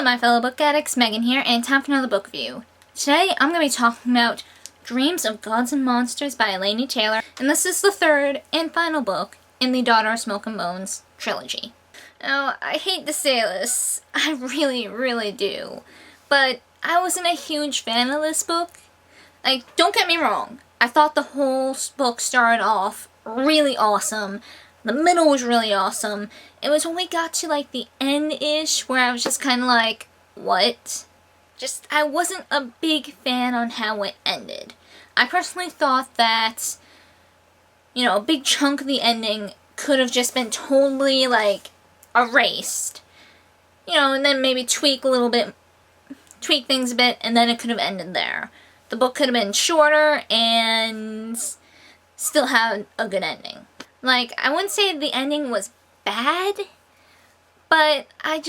Hello my fellow book addicts, Megan here, and time for another book review. Today I'm going to be talking about Dreams of Gods and Monsters by Laini Taylor, and this is the third and final book in the Daughter of Smoke and Bones trilogy. Now, I hate to say this, I really do, but I wasn't a huge fan of this book. Like, don't get me wrong, I thought the whole book started off really awesome. The middle was really awesome. It was when we got to like the end-ish where I was just kind of like, what? I wasn't a big fan on how it ended. I personally thought that, you know, a big chunk of the ending could have just been totally like erased. You know, and then maybe tweak things a bit, and then it could have ended there. The book could have been shorter and still had a good ending. Like, I wouldn't say the ending was bad, but I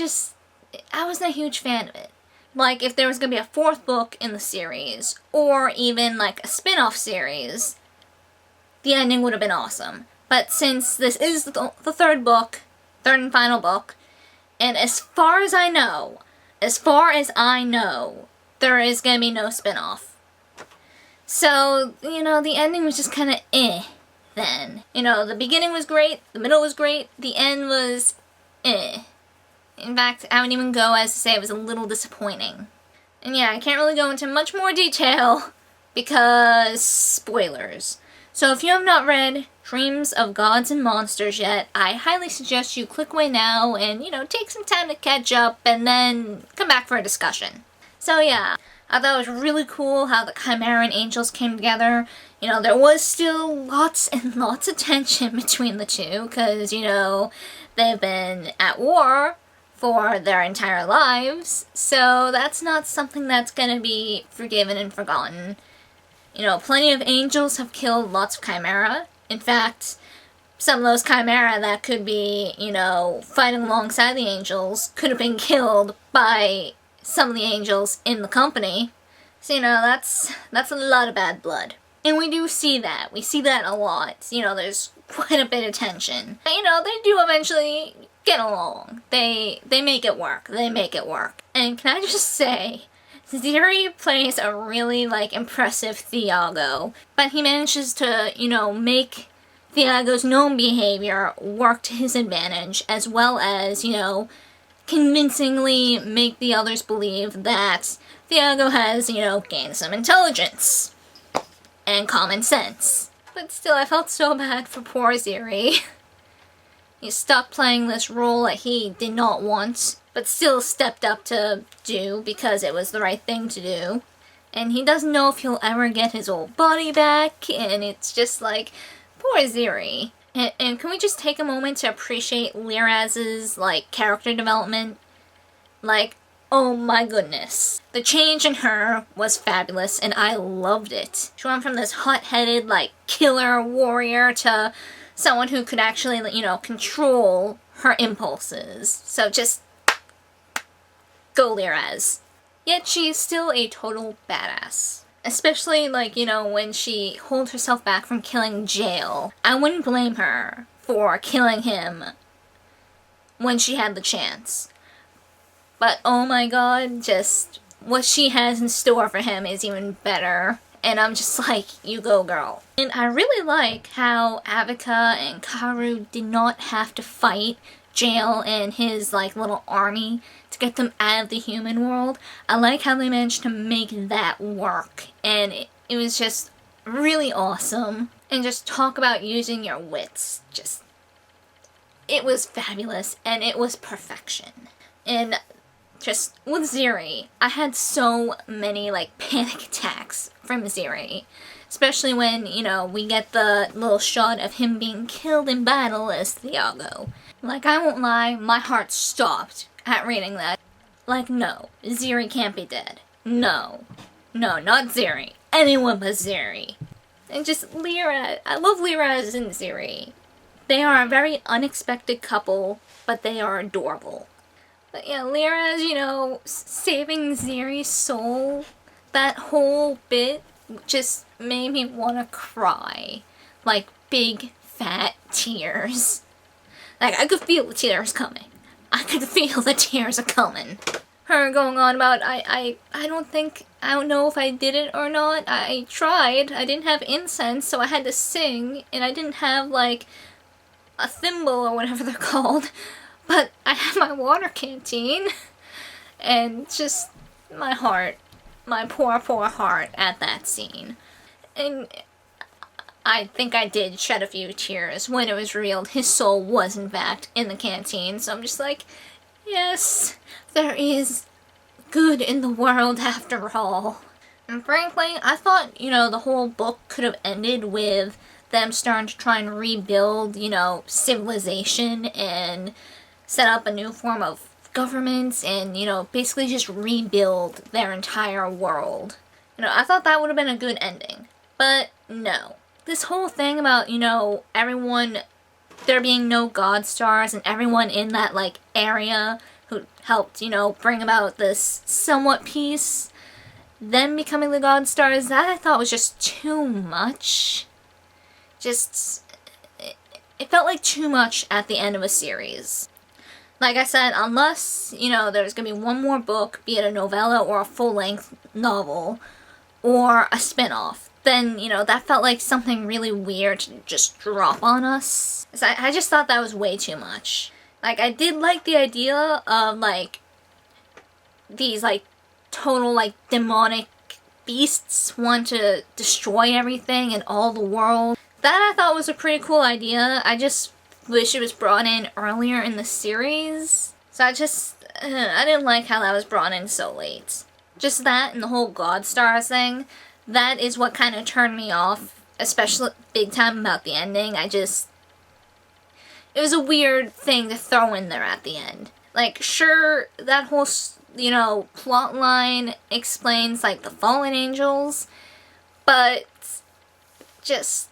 wasn't a huge fan of it. Like, if there was going to be a fourth book in the series, or even like a spin-off series, the ending would have been awesome. But since this is the third and final book, and as far as I know, there is going to be no spin-off. So, you know, the ending was just kind of then. You know, the beginning was great, the middle was great, the end was In fact, I wouldn't even go as to say it was a little disappointing. And yeah, I can't really go into much more detail because spoilers. So if you have not read Dreams of Gods and Monsters yet, I highly suggest you click away now and, you know, take some time to catch up and then come back for a discussion. So yeah, I thought it was really cool how the Chimera and Angels came together. You know, there was still lots and lots of tension between the two, because, you know, they've been at war for their entire lives, so that's not something that's gonna be forgiven and forgotten. You know, plenty of angels have killed lots of Chimera. In fact, some of those Chimera that could be, you know, fighting alongside the angels could have been killed by some of the angels in the company. So, you know, that's a lot of bad blood. And we do see that. We see that a lot. You know, there's quite a bit of tension. And, you know, they do eventually get along. They make it work. They make it work. And can I just say, Ziri plays a really, like, impressive Thiago. But he manages to, you know, make Thiago's known behavior work to his advantage, as well as, you know, convincingly make the others believe that Thiago has, you know, gained some intelligence and common sense. But still, I felt so bad for poor Ziri. He stopped playing this role that he did not want, but still stepped up to do because it was the right thing to do. And he doesn't know if he'll ever get his old body back, and it's just like, poor Ziri. And can we just take a moment to appreciate Liraz's, like, character development? Like, oh my goodness. The change in her was fabulous, and I loved it. She went from this hot-headed, like, killer warrior to someone who could actually, you know, control her impulses. So just go Liraz. Yet she's still a total badass. Especially, like, you know, when she holds herself back from killing Jail. I wouldn't blame her for killing him when she had the chance. But oh my god, just what she has in store for him is even better. And I'm just like, you go girl. And I really like how Avica and Karu did not have to fight Jail and his, like, little army to get them out of the human world. I like how they managed to make that work. And it was just really awesome. And just talk about using your wits. It was fabulous, and it was perfection. And just with Ziri, I had so many, like, panic attacks from Ziri. Especially when, you know, we get the little shot of him being killed in battle as Thiago. Like, I won't lie, my heart stopped at reading that. Like, no, Ziri can't be dead. No. No, not Ziri. Anyone but Ziri. And just Liraz. I love Liraz and Ziri. They are a very unexpected couple, but they are adorable. But yeah, Liraz, you know, saving Ziri's soul, that whole bit just made me want to cry. Like, big, fat tears. Like, I could feel the tears coming. I could feel the tears are coming. her going on about, I don't know if I did it or not. I tried. I didn't have incense, so I had to sing, and I didn't have, like, a thimble or whatever they're called. But I had my water canteen, and just my heart, my poor, poor heart at that scene. And I think I did shed a few tears when it was revealed his soul was in fact in the canteen, so I'm just like, yes, there is good in the world after all. And frankly, I thought, the whole book could have ended with them starting to try and rebuild, civilization and set up a new form of government and, basically just rebuild their entire world. I thought that would have been a good ending. But no. This whole thing about, everyone, there being no God stars and everyone in that, like, area who helped, bring about this somewhat peace, them becoming the God stars, that I thought was just too much. It felt like too much at the end of a series. Like I said, unless, there's gonna be one more book, be it a novella or a full-length novel, or a spin-off, then, that felt like something really weird to just drop on us. So I just thought that was way too much. Like, I did like the idea of, like, these, like, total, like, demonic beasts want to destroy everything and all the world. That I thought was a pretty cool idea. I just wish it was brought in earlier in the series. So I didn't like how that was brought in so late. Just that and the whole God Stars thing, that is what kind of turned me off, especially big time about the ending. It was a weird thing to throw in there at the end. Like, sure, that whole, plot line explains, like, the fallen angels, but just,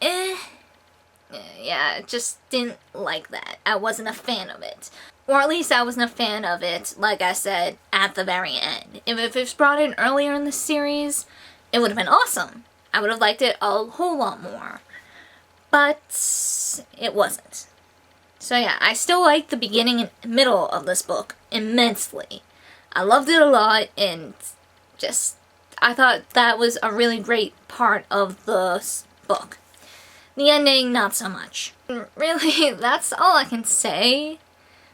yeah, just didn't like that. I wasn't a fan of it. Or at least I wasn't a fan of it, like I said, at the very end. If it was brought in earlier in the series, it would have been awesome. I would have liked it a whole lot more. But it wasn't. So yeah, I still like the beginning and middle of this book immensely. I loved it a lot, and I thought that was a really great part of the book. The ending, not so much. Really, that's all I can say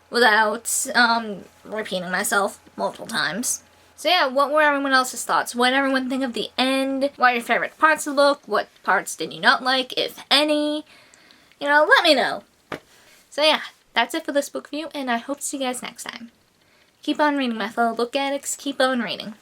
without repeating myself multiple times. So yeah, what were everyone else's thoughts? What did everyone think of the end? What are your favorite parts of the book? What parts did you not like, if any? Let me know. So yeah, that's it for this book review, and I hope to see you guys next time. Keep on reading, my fellow book addicts. Keep on reading.